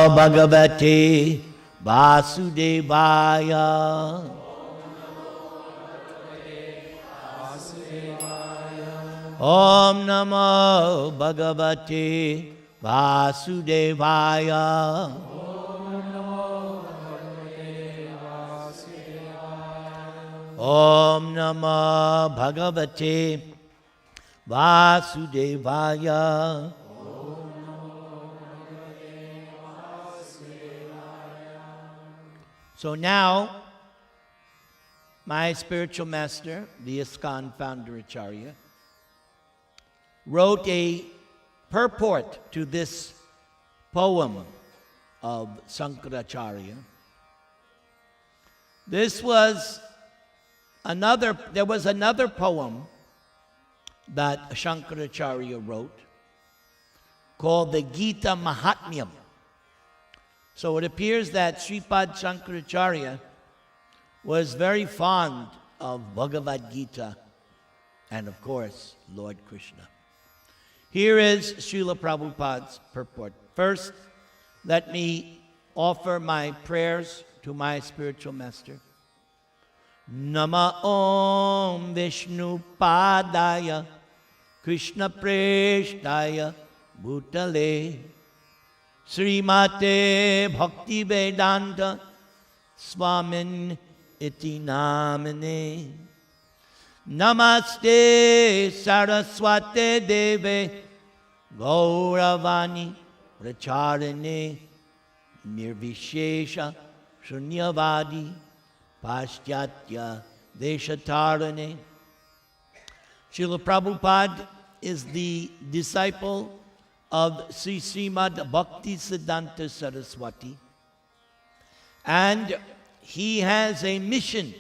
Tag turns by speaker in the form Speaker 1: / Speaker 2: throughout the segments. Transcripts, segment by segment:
Speaker 1: Bhagavate Vasudevaya. Om Namo Bhagavate Vasudevaya. Om Namo Bhagavate Vasudevaya. So now, my spiritual master, the ISKCON founder Acharya, wrote a purport to this poem of Shankara-acarya. There was another poem that Shankara-acarya wrote called the Gita Mahatmyam. So it appears that Sripad Shankara-acarya was very fond of Bhagavad Gita and, of course, Lord Krishna. Here is Srila Prabhupada's purport. First, let me offer my prayers to my spiritual master. Nama Om Vishnu Padaya Krishna Preshtaya Bhutale Srimate Bhakti Vedanta Swamin Iti Namane Namaste Saraswate Deve Gauravani Pracharane Nirvishesha Shunyavadi Paschatya Deshatarane. Srila Prabhupada is the disciple of Sri Srimad Bhakti Siddhanta Saraswati, and he has a mission.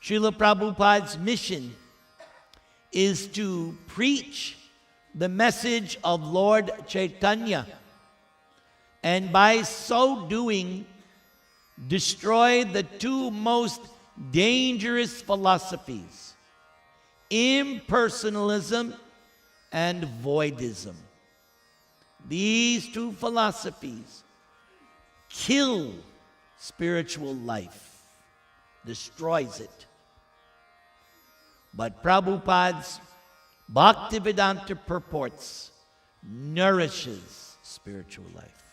Speaker 1: Srila Prabhupada's mission is to preach the message of Lord Chaitanya, and by so doing, destroy the two most dangerous philosophies, impersonalism and voidism. These two philosophies kill spiritual life, destroys it. But Prabhupada's Bhaktivedanta purports nourishes spiritual life.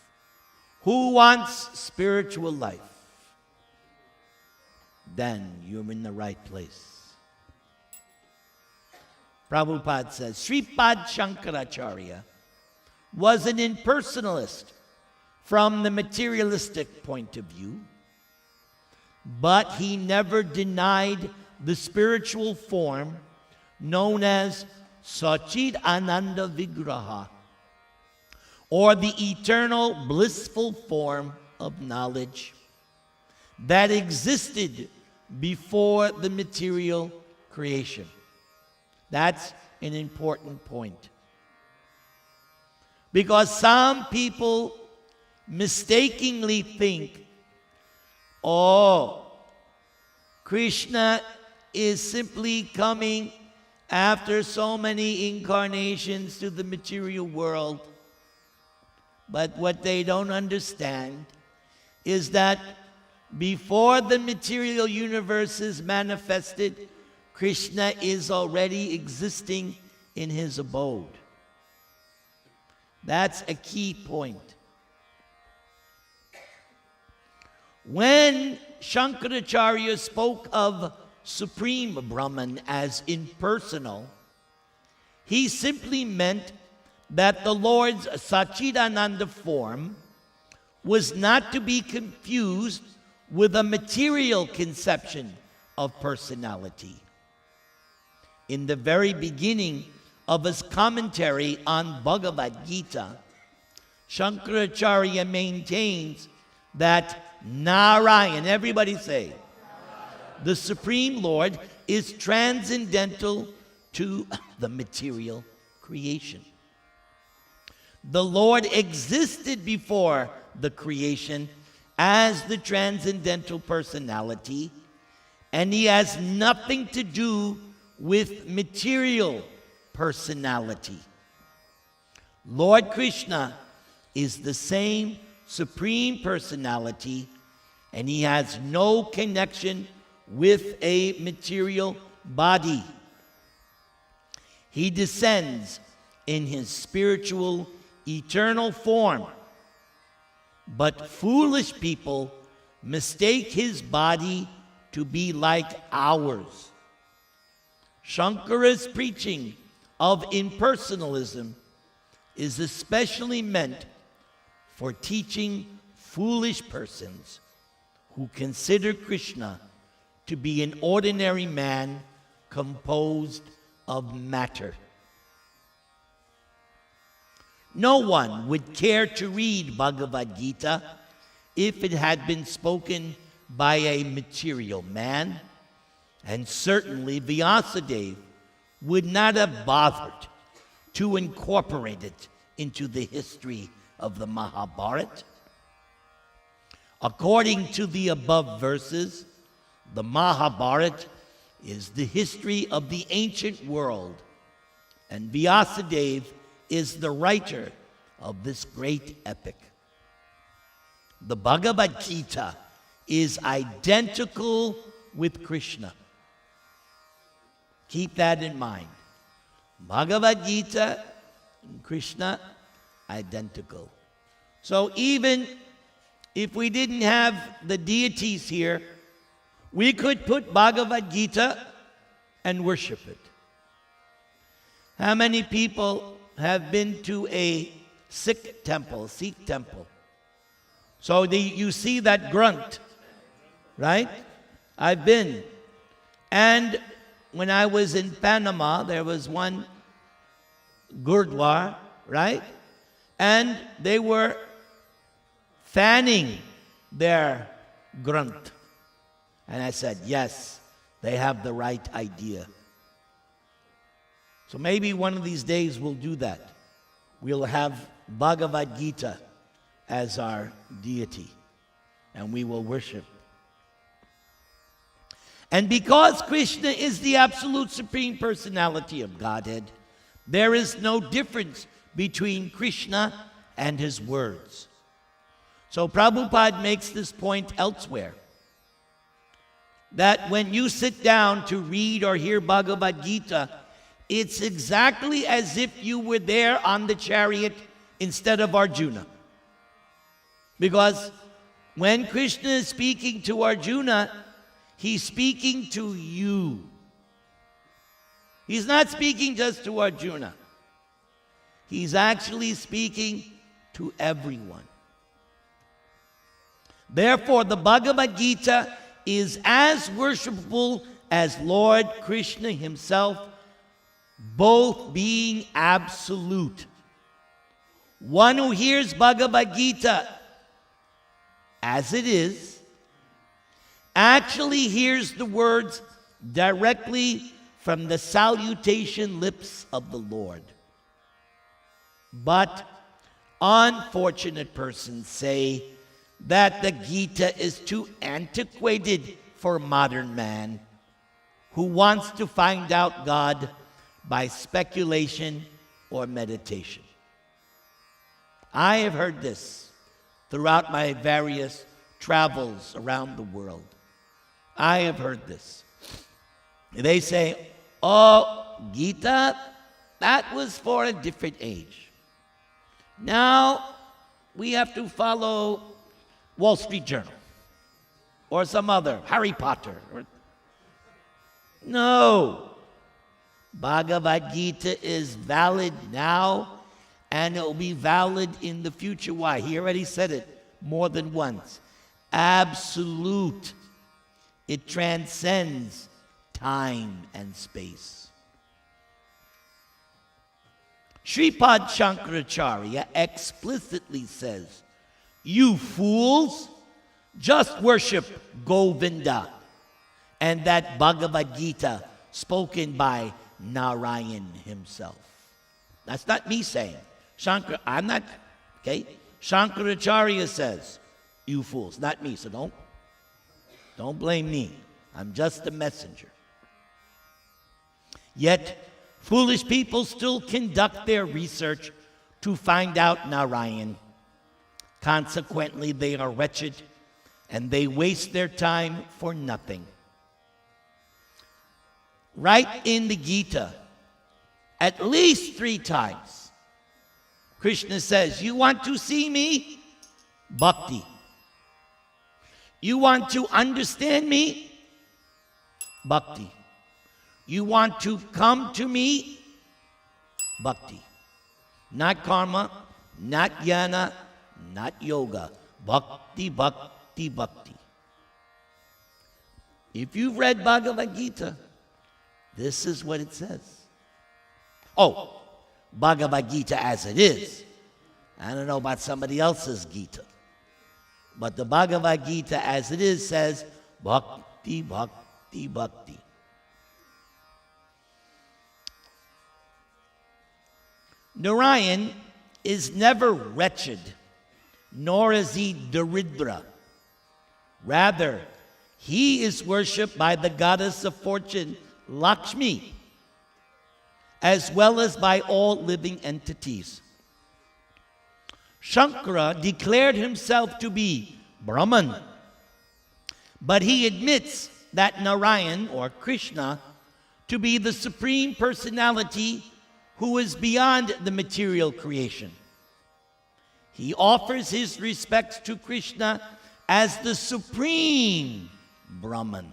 Speaker 1: Who wants spiritual life? Then you're in the right place. Prabhupada says, Sripad Shankara-acarya was an impersonalist from the materialistic point of view, but he never denied the spiritual form known as Sachid Ananda Vigraha, or the eternal blissful form of knowledge that existed before the material creation. That's an important point. Because some people mistakenly think, oh, Krishna is simply coming after so many incarnations to the material world. But what they don't understand is that before the material universe is manifested, Krishna is already existing in his abode. That's a key point. When Shankara-acarya spoke of Supreme Brahman as impersonal, he simply meant that the Lord's Sachidananda form was not to be confused with a material conception of personality. In the very beginning of his commentary on Bhagavad Gita, Shankara-acarya maintains that Narayan, everybody say, the Supreme Lord is transcendental to the material creation. The Lord existed before the creation as the transcendental personality, and he has nothing to do with material personality. Lord Krishna is the same Supreme Personality, and he has no connection with a material body. He descends in his spiritual, eternal form. But foolish people mistake his body to be like ours. Shankara's preaching of impersonalism is especially meant for teaching foolish persons who consider Krishna to be an ordinary man composed of matter. No one would care to read Bhagavad Gita if it had been spoken by a material man, and certainly Vyasadeva would not have bothered to incorporate it into the history of the Mahabharata. According to the above verses, the Mahabharata is the history of the ancient world, and Vyasadeva is the writer of this great epic. The Bhagavad Gita is identical with Krishna. Keep that in mind. Bhagavad Gita and Krishna, identical. So even if we didn't have the deities here, we could put Bhagavad Gita and worship it. How many people have been to a Sikh temple? So you see that grunt, right? I've been. And when I was in Panama, there was one Gurdwara, right? And they were fanning their grunt. And I said, yes, they have the right idea. So maybe one of these days we'll do that. We'll have Bhagavad Gita as our deity, and we will worship. And because Krishna is the absolute Supreme Personality of Godhead, there is no difference between Krishna and his words. So Prabhupada makes this point elsewhere, that when you sit down to read or hear Bhagavad Gita, it's exactly as if you were there on the chariot instead of Arjuna. Because when Krishna is speaking to Arjuna, he's speaking to you. He's not speaking just to Arjuna. He's actually speaking to everyone. Therefore, the Bhagavad Gita is as worshipable as Lord Krishna himself, both being absolute. One who hears Bhagavad Gita as it is actually hears the words directly from the salutation lips of the Lord. But unfortunate persons say that the Gita is too antiquated for modern man who wants to find out God by speculation or meditation. I have heard this throughout my various travels around the world. I have heard this. They say, oh, Gita, that was for a different age. Now we have to follow Wall Street Journal or some other, Harry Potter. No. Bhagavad Gita is valid now, and it will be valid in the future. Why? He already said it more than once. Absolute. It transcends time and space. Sripad Shankara-acarya explicitly says, you fools, just worship Govinda and that Bhagavad Gita spoken by Narayan himself. That's not me saying. I'm not, okay? Shankara-acarya says, you fools, not me, so don't blame me. I'm just a messenger. Yet, foolish people still conduct their research to find out Narayan. Consequently, they are wretched and they waste their time for nothing. Right in the Gita, at least 3 times, Krishna says, you want to see me? Bhakti. You want to understand me? Bhakti. You want to come to me? Bhakti. Not karma, not jnana, not yoga. Bhakti, bhakti, bhakti. If you've read Bhagavad Gita, this is what it says. Oh, Bhagavad Gita as it is. I don't know about somebody else's Gita. But the Bhagavad Gita as it is says, bhakti, bhakti, bhakti. Narayan is never wretched, nor is he Daridra. Rather, he is worshipped by the goddess of fortune, Lakshmi, as well as by all living entities. Shankara declared himself to be Brahman, but he admits that Narayan, or Krishna, to be the Supreme Personality who is beyond the material creation. He offers his respects to Krishna as the Supreme Brahman.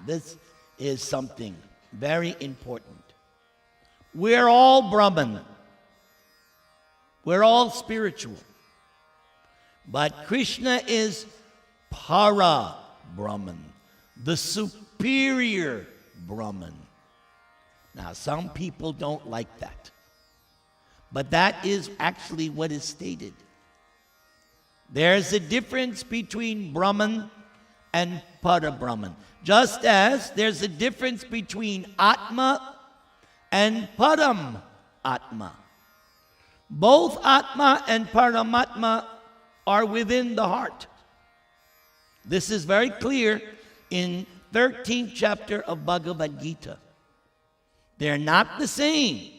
Speaker 1: This is something very important. We're all Brahman. We're all spiritual. But Krishna is Para Brahman, the superior Brahman. Now, some people don't like that. But that is actually what is stated. There's a difference between Brahman and Para-Brahman. Just as there's a difference between Atma and Param Atma. Both Atma and Paramatma are within the heart. This is very clear in 13th chapter of Bhagavad Gita. They're not the same.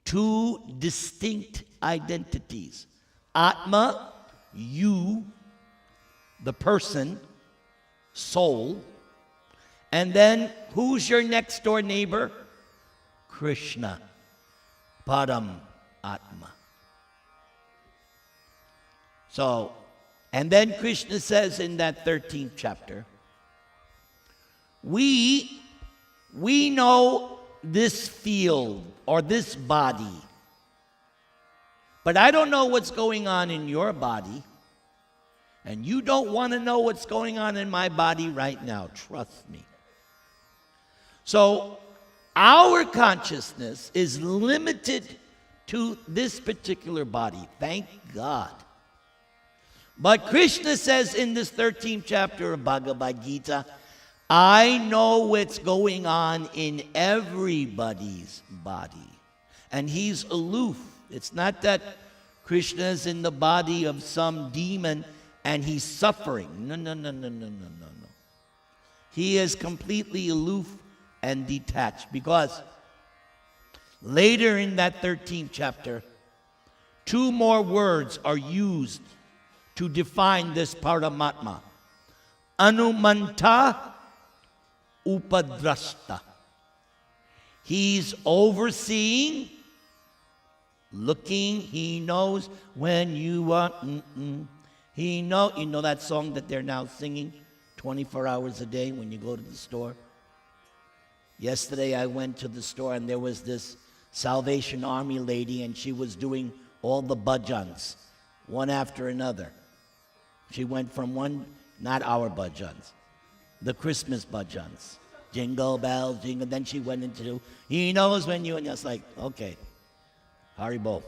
Speaker 1: 2 distinct identities. Atma, you, the person, soul. And then, who's your next door neighbor? Krishna, Param Atma. So, and then Krishna says in that 13th chapter, we know this field or this body, but I don't know what's going on in your body, and you don't want to know what's going on in my body right now. Trust me. So, our consciousness is limited to this particular body. Thank God. But Krishna says in this 13th chapter of Bhagavad Gita, I know what's going on in everybody's body. And he's aloof. It's not that Krishna is in the body of some demon and he's suffering. No. He is completely aloof and detached, because later in that 13th chapter, 2 more words are used to define this Paramatma. Anumanta, Upadrashta. He's overseeing, looking, he knows when you are, you know that song that they're now singing 24 hours a day when you go to the store? Yesterday I went to the store and there was this Salvation Army lady and she was doing all the bhajans, one after another. She went from one, not our bhajans, the Christmas bhajans. Jingle bells, jingle, then she went into, he knows when you, and it's like, okay, Haribo.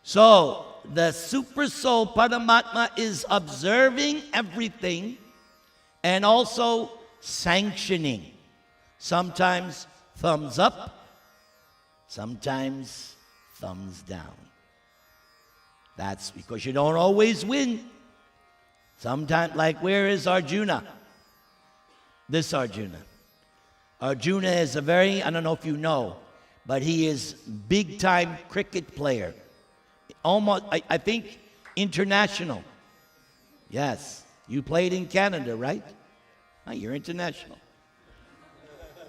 Speaker 1: So, the super soul Paramatma is observing everything and also sanctioning. Sometimes thumbs up, sometimes thumbs down. That's because you don't always win. Sometimes, like, where is Arjuna? This Arjuna. Arjuna is a very, I don't know if you know, but he is big-time cricket player Almost, I think, international. Yes. You played in Canada, right? Oh, you're international.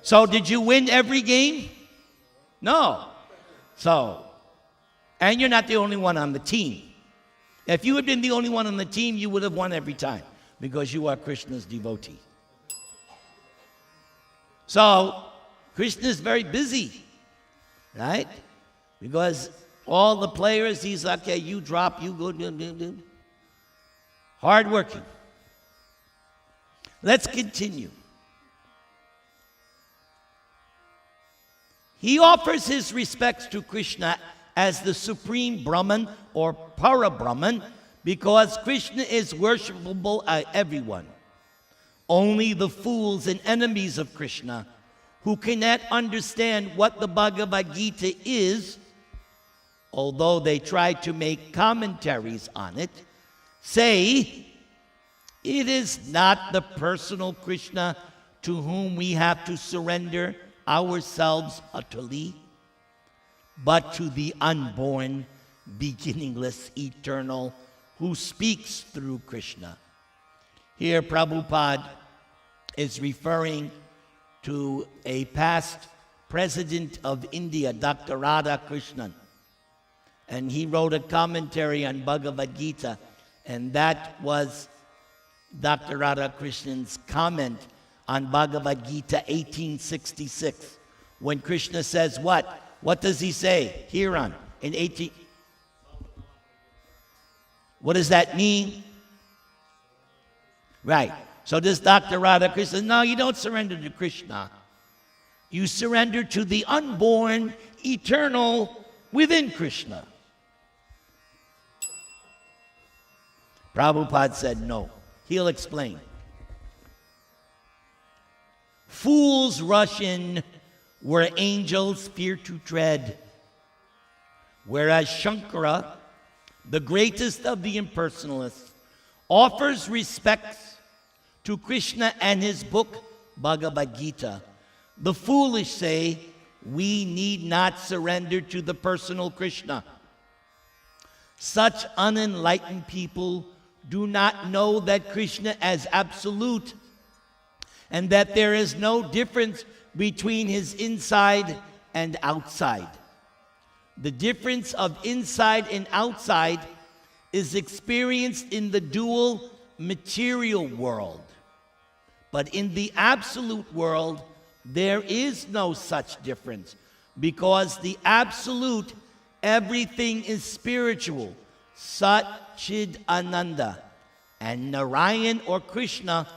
Speaker 1: So did you win every game? No. So, and you're not the only one on the team. If you had been the only one on the team, you would have won every time because you are Krishna's devotee. So, Krishna is very busy, right? Because all the players, he's like, okay, you drop, you go, hardworking. Let's continue. He offers his respects to Krishna as the supreme Brahman or Para-Brahman because Krishna is worshipable by everyone. Only the fools and enemies of Krishna who cannot understand what the Bhagavad Gita is, although they try to make commentaries on it, say it is not the personal Krishna to whom we have to surrender ourselves utterly, but to the unborn, beginningless, eternal, who speaks through Krishna. Here Prabhupada is referring to a past president of India, Dr. Radha Krishnan. And he wrote a commentary on Bhagavad Gita, and that was Dr. Radha Krishnan's comment on Bhagavad Gita 1866, when Krishna says what? What does he say here on in 18? What does that mean? Right. So this Dr. Radha Krishna says, no, you don't surrender to Krishna. You surrender to the unborn, eternal within Krishna. Prabhupada said no. He'll explain. Fools rush in where angels fear to tread, whereas Shankara, the greatest of the impersonalists, offers respects to Krishna and his book, Bhagavad Gita. The foolish say, we need not surrender to the personal Krishna. Such unenlightened people do not know that Krishna is absolute and that there is no difference between his inside and outside. The difference of inside and outside is experienced in the dual material world. But in the absolute world, there is no such difference, because the absolute, everything is spiritual, Sat Chid Ananda, and Narayan or Krishna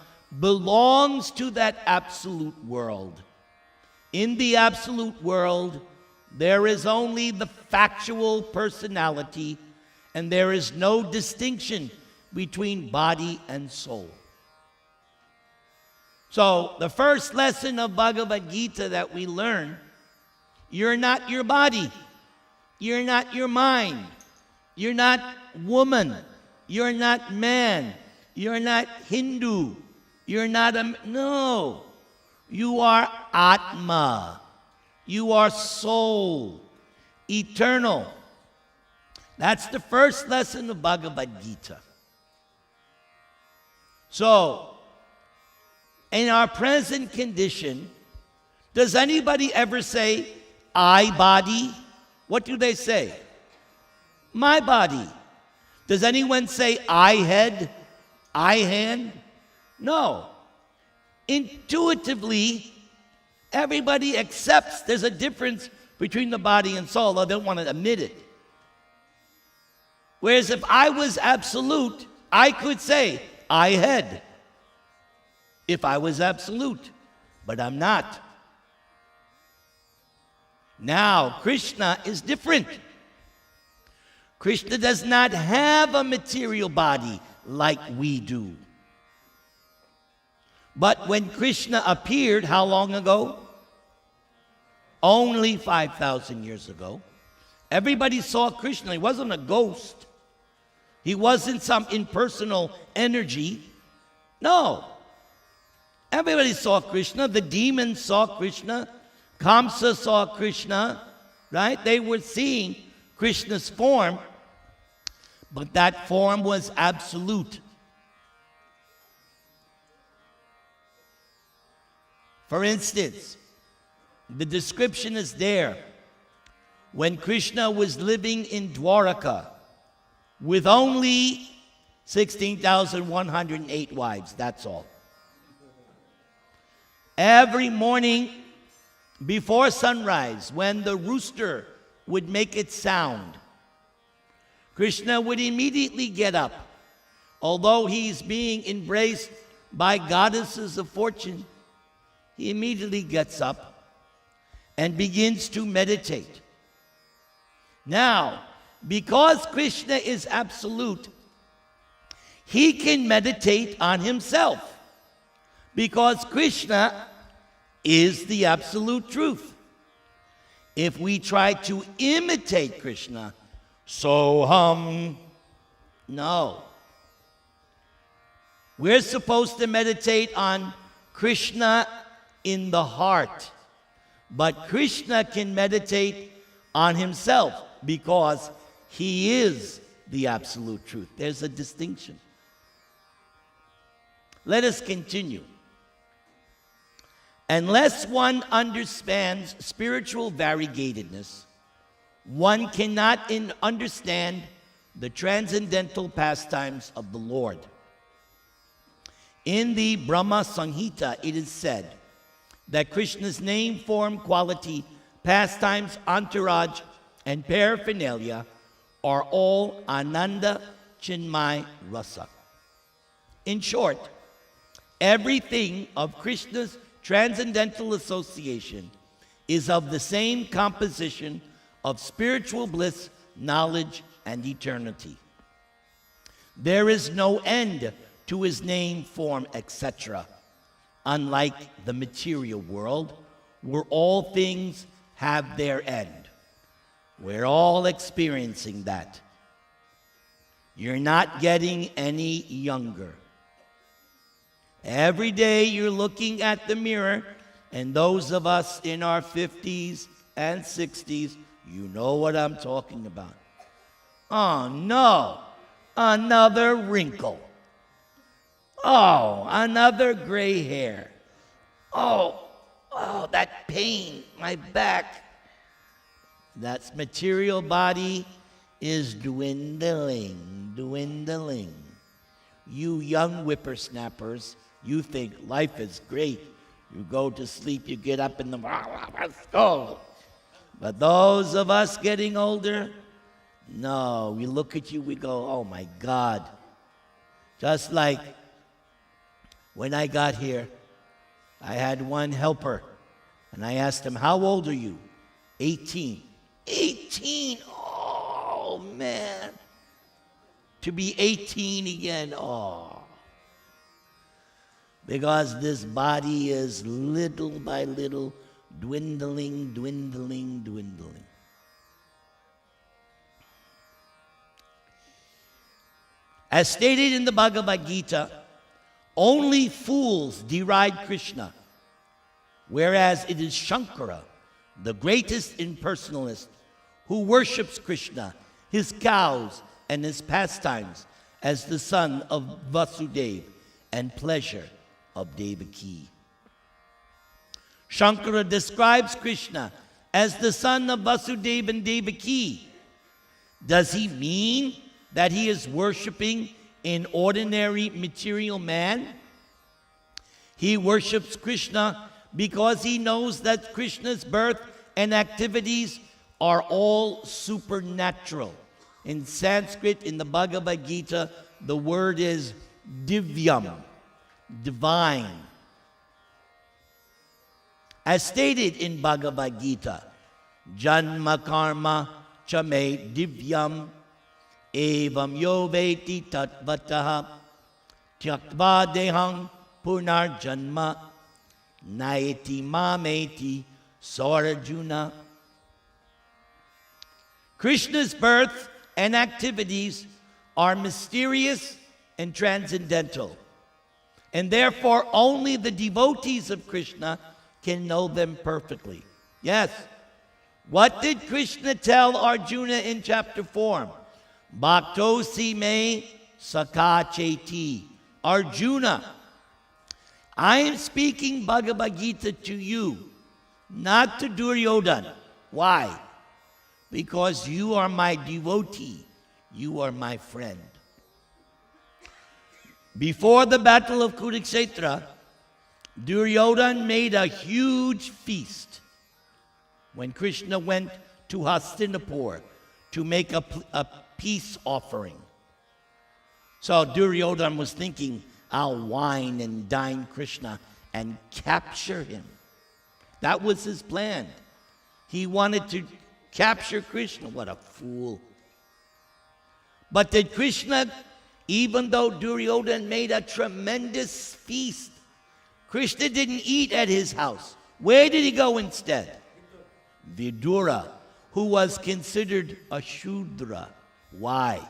Speaker 1: belongs to that absolute world. In the absolute world, there is only the factual personality, and there is no distinction between body and soul. So, the first lesson of Bhagavad Gita that we learn, you're not your body, you're not your mind, you're not woman, you're not man, you're not Hindu, you're not no. You are Atma. You are soul, eternal. That's the first lesson of Bhagavad Gita. So, in our present condition, does anybody ever say, I body? What do they say? My body. Does anyone say, I head? I hand? No. Intuitively, everybody accepts there's a difference between the body and soul, though they don't want to admit it. Whereas if I was absolute, I could say, I head. If I was absolute, but I'm not. Now, Krishna is different. Krishna does not have a material body like we do. But when Krishna appeared, how long ago? Only 5,000 years ago. Everybody saw Krishna. He wasn't a ghost. He wasn't some impersonal energy. No. Everybody saw Krishna. The demons saw Krishna. Kamsa saw Krishna. Right? They were seeing Krishna's form. but that form was absolute. For instance, the description is there when Krishna was living in Dwaraka with only 16,108 wives, that's all. Every morning before sunrise, when the rooster would make its sound, Krishna would immediately get up. Although he's being embraced by goddesses of fortune, he immediately gets up and begins to meditate. Now, because Krishna is absolute, he can meditate on himself, because Krishna is the absolute truth. If we try to imitate Krishna, no. We're supposed to meditate on Krishna in the heart, but Krishna can meditate on himself because he is the absolute truth. There's a distinction. Let us continue. Unless one understands spiritual variegatedness, one cannot understand the transcendental pastimes of the Lord. In the Brahma Samhita, it is said that Krishna's name, form, quality, pastimes, entourage, and paraphernalia are all Ananda Chinmay Rasa. In short, everything of Krishna's transcendental association is of the same composition of spiritual bliss, knowledge, and eternity. There is no end to his name, form, etc., unlike the material world, where all things have their end. We're all experiencing that. You're not getting any younger. Every day you're looking at the mirror, and those of us in our 50s and 60s, you know what I'm talking about. Oh no, another wrinkle. Oh, another gray hair. Oh, that pain, my back. That material body is dwindling. You young whippersnappers, you think life is great. You go to sleep, you get up in the morning, let's go. But those of us getting older, no, we look at you, we go, oh my God. Just like when I got here, I had one helper, and I asked him, how old are you? 18. 18? Oh, man. To be 18 again, oh. Because this body is little by little dwindling. As stated in the Bhagavad Gita, only fools deride Krishna, whereas it is Shankara, the greatest impersonalist, who worships Krishna, his cows, and his pastimes as the son of Vasudeva and pleasure of Devaki. Shankara describes Krishna as the son of Vasudeva and Devaki. Does he mean that he is worshiping an ordinary material man? He worships Krishna because he knows that Krishna's birth and activities are all supernatural. In Sanskrit, in the Bhagavad Gita, the word is divyam, divine. As stated in Bhagavad Gita, janma karma chame divyam evam yo veti tatvataha tyaktva deham punar janma naeti mameti Sarajuna. Krishna's birth and activities are mysterious and transcendental, and therefore only the devotees of Krishna can know them perfectly. Yes, what did Krishna tell Arjuna in chapter 4? Bhaktosi me Sakha Cheti. Arjuna, I am speaking Bhagavad Gita to you, not to Duryodhana. Why? Because you are my devotee. You are my friend. Before the battle of Kurukshetra, Duryodhana made a huge feast when Krishna went to Hastinapur to make a peace offering. So Duryodhana was thinking, I'll wine and dine Krishna and capture him. That was his plan. He wanted to capture Krishna. What a fool. But did Krishna, even though Duryodhana made a tremendous feast, Krishna didn't eat at his house. Where did he go instead? Vidura, who was considered a Shudra. Why?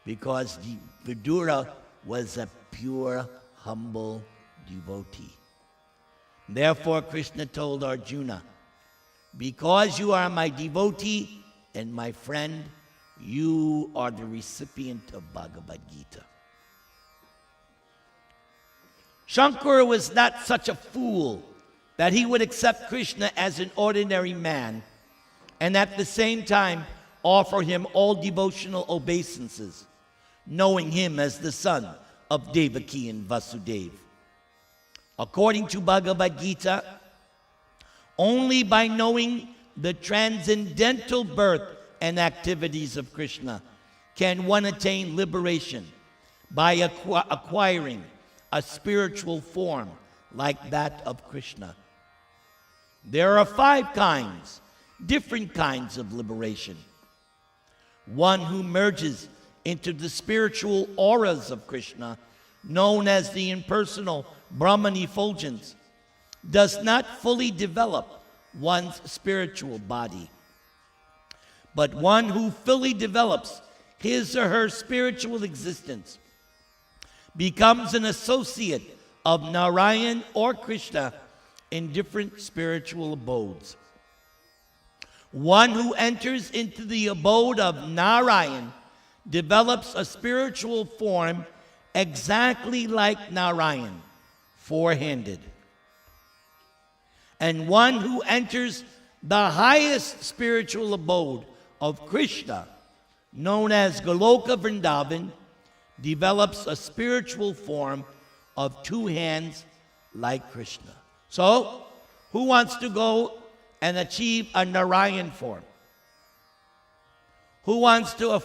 Speaker 1: Because Vidura was a pure, humble devotee. Therefore, Krishna told Arjuna, because you are my devotee and my friend, you are the recipient of Bhagavad Gita. Shankara was not such a fool that he would accept Krishna as an ordinary man and at the same time offer him all devotional obeisances, knowing him as the son of Devaki and Vasudeva. According to Bhagavad Gita, only by knowing the transcendental birth and activities of Krishna can one attain liberation by acquiring a spiritual form like that of Krishna. There are 5 kinds, different kinds of liberation. One who merges into the spiritual auras of Krishna, known as the impersonal Brahman effulgence, does not fully develop one's spiritual body. But one who fully develops his or her spiritual existence becomes an associate of Narayan or Krishna in different spiritual abodes. One who enters into the abode of Narayan develops a spiritual form exactly like Narayan, 4-handed. And one who enters the highest spiritual abode of Krishna, known as Goloka Vrindavan, develops a spiritual form of 2 hands like Krishna. So, who wants to go and achieve a Narayan form? Who wants to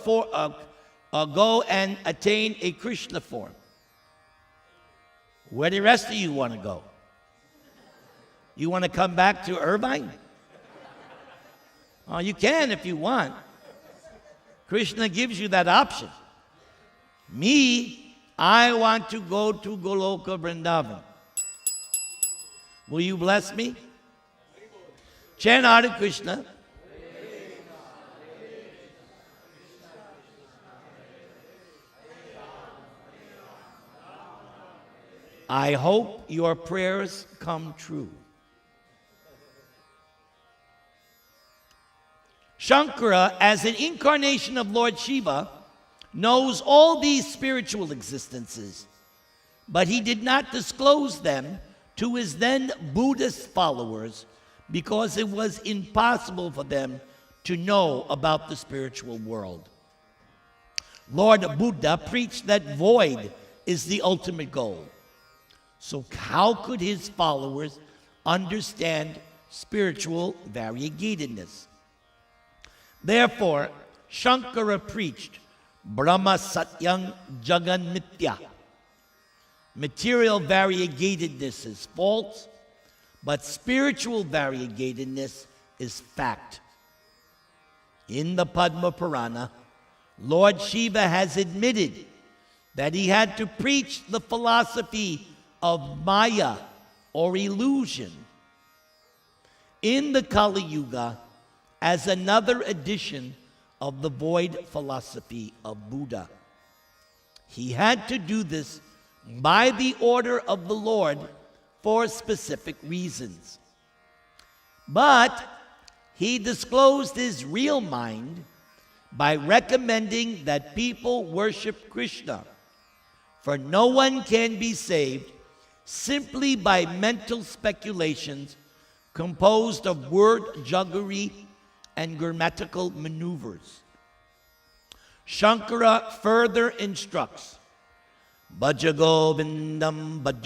Speaker 1: go and attain a Krishna form? Where the rest of you want to go? You want to come back to Irvine? Oh, you can if you want. Krishna gives you that option. Me, I want to go to Goloka Vrindavan. Will you bless me? Chant Hare Krishna. I hope your prayers come true. Shankara, as an incarnation of Lord Shiva, knows all these spiritual existences, but he did not disclose them to his then Buddhist followers because it was impossible for them to know about the spiritual world. Lord Buddha preached that void is the ultimate goal. So how could his followers understand spiritual variegatedness? Therefore, Shankara preached Brahma Satyam Jagan Mithya. Material variegatedness is false, but spiritual variegatedness is fact. In the Padma Purana, Lord Shiva has admitted that he had to preach the philosophy of Maya or illusion in the Kali Yuga as another edition of the void philosophy of Buddha. He had to do this by the order of the Lord for specific reasons. But he disclosed his real mind by recommending that people worship Krishna. For no one can be saved simply by mental speculations composed of word juggery and grammatical maneuvers. Shankara further instructs, Bhaja Govindam, Bhaja